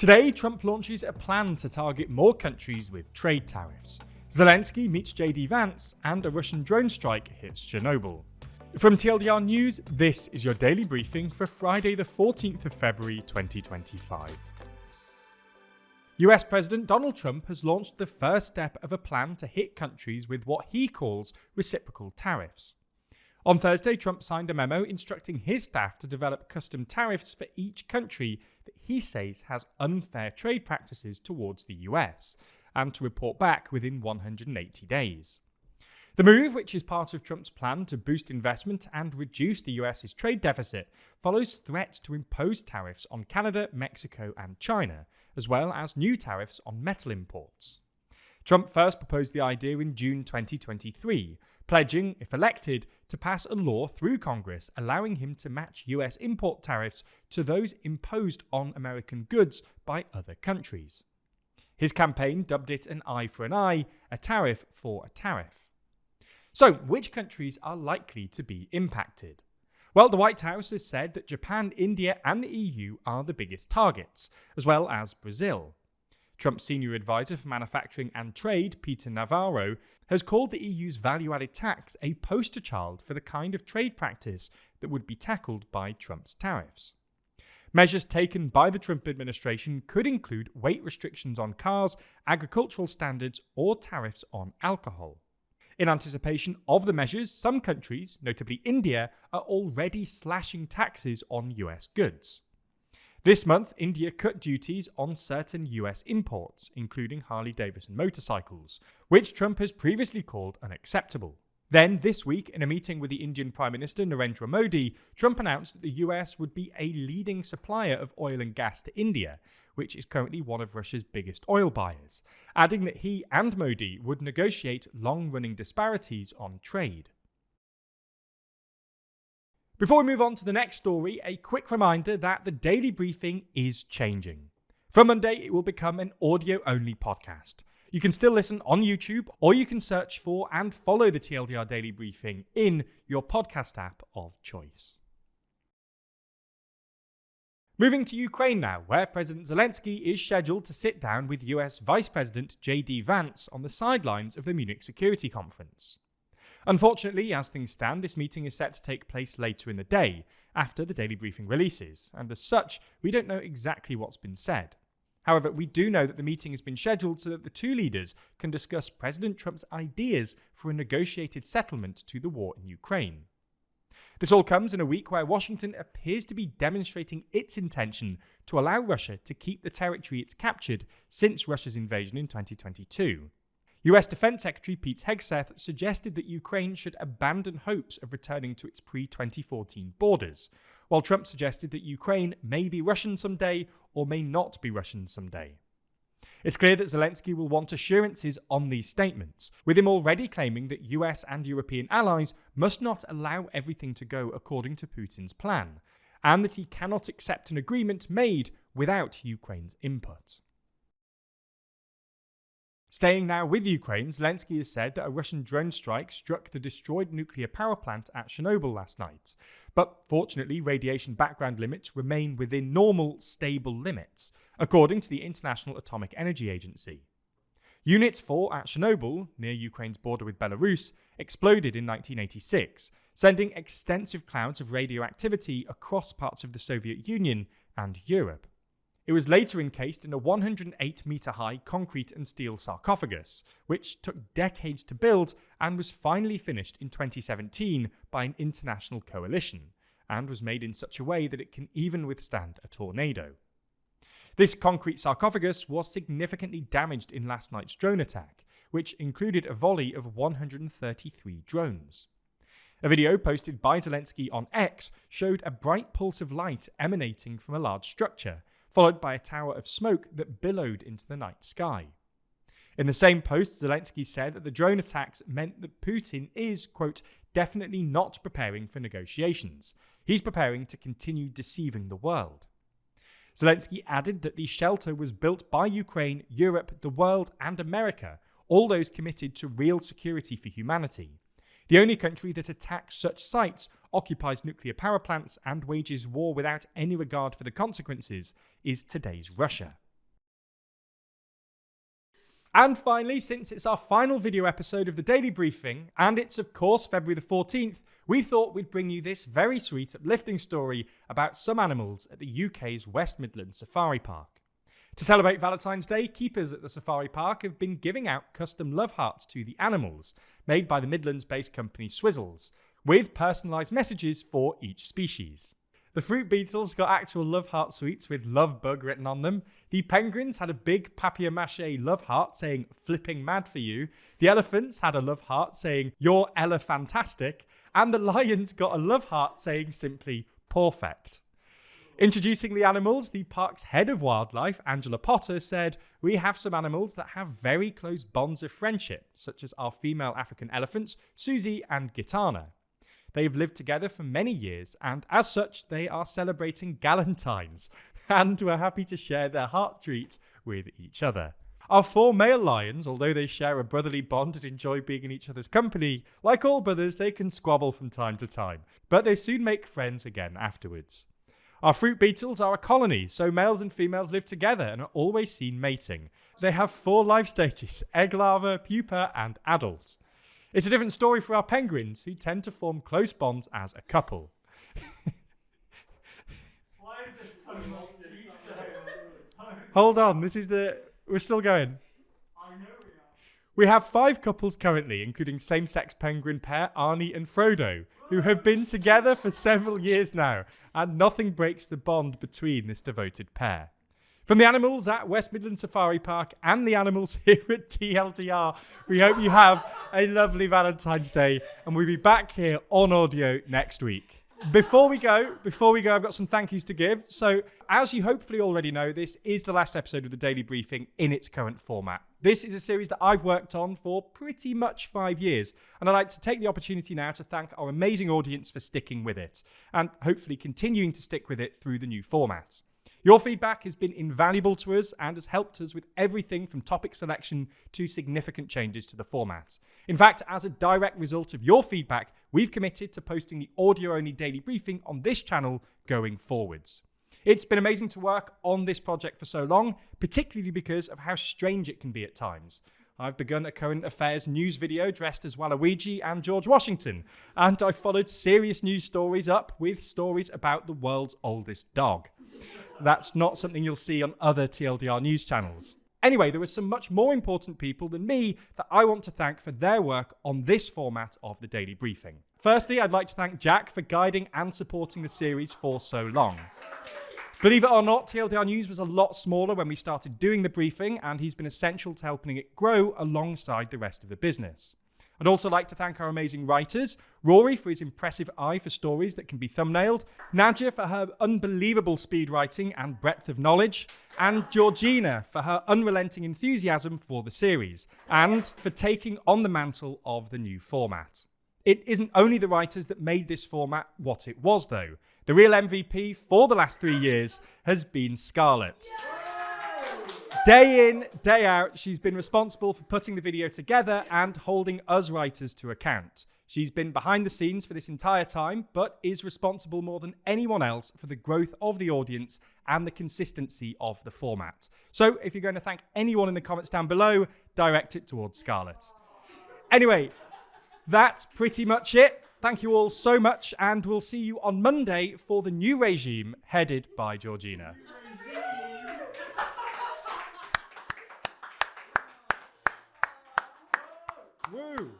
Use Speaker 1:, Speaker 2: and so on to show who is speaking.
Speaker 1: Today, Trump launches a plan to target more countries with trade tariffs. Zelenskyy meets JD Vance, and a Russian drone strike hits Chernobyl. From TLDR News, this is your daily briefing for Friday the 14th of February 2025. US President Donald Trump has launched the first step of a plan to hit countries with what he calls reciprocal tariffs. On Thursday, Trump signed a memo instructing his staff to develop custom tariffs for each country that he says has unfair trade practices towards the US, and to report back within 180 days. The move, which is part of Trump's plan to boost investment and reduce the US's trade deficit, follows threats to impose tariffs on Canada, Mexico, and China, as well as new tariffs on metal imports. Trump first proposed the idea in June 2023, pledging, if elected, to pass a law through Congress allowing him to match US import tariffs to those imposed on American goods by other countries. His campaign dubbed it an eye for an eye, a tariff for a tariff. So, which countries are likely to be impacted? Well, the White House has said that Japan, India, and the EU are the biggest targets, as well as Brazil. Trump's senior advisor for manufacturing and trade, Peter Navarro, has called the EU's value-added tax a poster child for the kind of trade practice that would be tackled by Trump's tariffs. Measures taken by the Trump administration could include weight restrictions on cars, agricultural standards, or tariffs on alcohol. In anticipation of the measures, some countries, notably India, are already slashing taxes on US goods. This month, India cut duties on certain US imports, including Harley-Davidson motorcycles, which Trump has previously called unacceptable. Then, this week, in a meeting with the Indian Prime Minister Narendra Modi, Trump announced that the US would be a leading supplier of oil and gas to India, which is currently one of Russia's biggest oil buyers, adding that he and Modi would negotiate long-running disparities on trade. Before we move on to the next story, a quick reminder that the daily briefing is changing. From Monday, it will become an audio-only podcast. You can still listen on YouTube, or you can search for and follow the TLDR Daily Briefing in your podcast app of choice. Moving to Ukraine now, where President Zelenskyy is scheduled to sit down with US Vice President JD Vance on the sidelines of the Munich Security Conference. Unfortunately, as things stand, this meeting is set to take place later in the day, after the daily briefing releases, and as such, we don't know exactly what's been said. However, we do know that the meeting has been scheduled so that the two leaders can discuss President Trump's ideas for a negotiated settlement to the war in Ukraine. This all comes in a week where Washington appears to be demonstrating its intention to allow Russia to keep the territory it's captured since Russia's invasion in 2022. US Defense Secretary Pete Hegseth suggested that Ukraine should abandon hopes of returning to its pre-2014 borders, while Trump suggested that Ukraine may be Russian someday or may not be Russian someday. It's clear that Zelenskyy will want assurances on these statements, with him already claiming that US and European allies must not allow everything to go according to Putin's plan, and that he cannot accept an agreement made without Ukraine's input. Staying now with Ukraine, Zelenskyy has said that a Russian drone strike struck the destroyed nuclear power plant at Chernobyl last night. But fortunately, radiation background limits remain within normal, stable limits, according to the International Atomic Energy Agency. Unit 4 at Chernobyl, near Ukraine's border with Belarus, exploded in 1986, sending extensive clouds of radioactivity across parts of the Soviet Union and Europe. It was later encased in a 108-metre-high concrete and steel sarcophagus, which took decades to build and was finally finished in 2017 by an international coalition, and was made in such a way that it can even withstand a tornado. This concrete sarcophagus was significantly damaged in last night's drone attack, which included a volley of 133 drones. A video posted by Zelenskyy on X showed a bright pulse of light emanating from a large structure, followed by a tower of smoke that billowed into the night sky. In the same post, Zelenskyy said that the drone attacks meant that Putin is, quote, definitely not preparing for negotiations. He's preparing to continue deceiving the world. Zelenskyy added that the shelter was built by Ukraine, Europe, the world, and America, all those committed to real security for humanity. The only country that attacks such sites, occupies nuclear power plants, and wages war without any regard for the consequences is today's Russia. And finally, since it's our final video episode of the Daily Briefing, and it's of course February the 14th, we thought we'd bring you this very sweet, uplifting story about some animals at the UK's West Midlands Safari Park. To celebrate Valentine's Day, keepers at the safari park have been giving out custom love hearts to the animals, made by the Midlands-based company Swizzles, with personalised messages for each species. The fruit beetles got actual love heart sweets with love bug written on them. The penguins had a big papier-mâché love heart saying flipping mad for you. The elephants had a love heart saying you're Ella-fantastic. And the lions got a love heart saying simply perfect. Introducing the animals, the park's head of wildlife, Angela Potter, said, "We have some animals that have very close bonds of friendship, such as our female African elephants, Susie and Gitana. They've lived together for many years, and as such, they are celebrating Galentines, and we're happy to share their heart treat with each other. Our 4 male lions, although they share a brotherly bond and enjoy being in each other's company, like all brothers, they can squabble from time to time, but they soon make friends again afterwards. Our fruit beetles are a colony, so males and females live together and are always seen mating. They have 4 life stages: egg larva, pupa, and adult. It's a different story for our penguins, who tend to form close bonds as a couple."
Speaker 2: Why is this so much detail?
Speaker 1: Hold on, we're still going.
Speaker 2: I know we are.
Speaker 1: We have 5 couples currently, including same-sex penguin pair Arnie and Frodo, who have been together for several years now, and nothing breaks the bond between this devoted pair. From the animals at West Midlands Safari Park and the animals here at TLDR, we hope you have a lovely Valentine's Day, and we'll be back here on audio next week. Before we go, I've got some thank yous to give. So, as you hopefully already know, this is the last episode of the Daily Briefing in its current format. This is a series that I've worked on for pretty much 5 years, and I'd like to take the opportunity now to thank our amazing audience for sticking with it, and hopefully continuing to stick with it through the new format. Your feedback has been invaluable to us and has helped us with everything from topic selection to significant changes to the format. In fact, as a direct result of your feedback, we've committed to posting the audio-only Daily Briefing on this channel going forwards. It's been amazing to work on this project for so long, particularly because of how strange it can be at times. I've begun a current affairs news video dressed as Waluigi and George Washington, and I've followed serious news stories up with stories about the world's oldest dog. That's not something you'll see on other TLDR news channels. Anyway, there are some much more important people than me that I want to thank for their work on this format of the Daily Briefing. Firstly, I'd like to thank Jack for guiding and supporting the series for so long. Believe it or not, TLDR News was a lot smaller when we started doing the briefing, and he's been essential to helping it grow alongside the rest of the business. I'd also like to thank our amazing writers, Rory for his impressive eye for stories that can be thumbnailed, Nadja for her unbelievable speed writing and breadth of knowledge, and Georgina for her unrelenting enthusiasm for the series, and for taking on the mantle of the new format. It isn't only the writers that made this format what it was, though. The real MVP for the last 3 years has been Scarlett. Day in, day out, she's been responsible for putting the video together and holding us writers to account. She's been behind the scenes for this entire time, but is responsible more than anyone else for the growth of the audience and the consistency of the format. So if you're going to thank anyone in the comments down below, direct it towards Scarlett. Anyway, that's pretty much it. Thank you all so much, and we'll see you on Monday for the new regime headed by Georgina. Woo!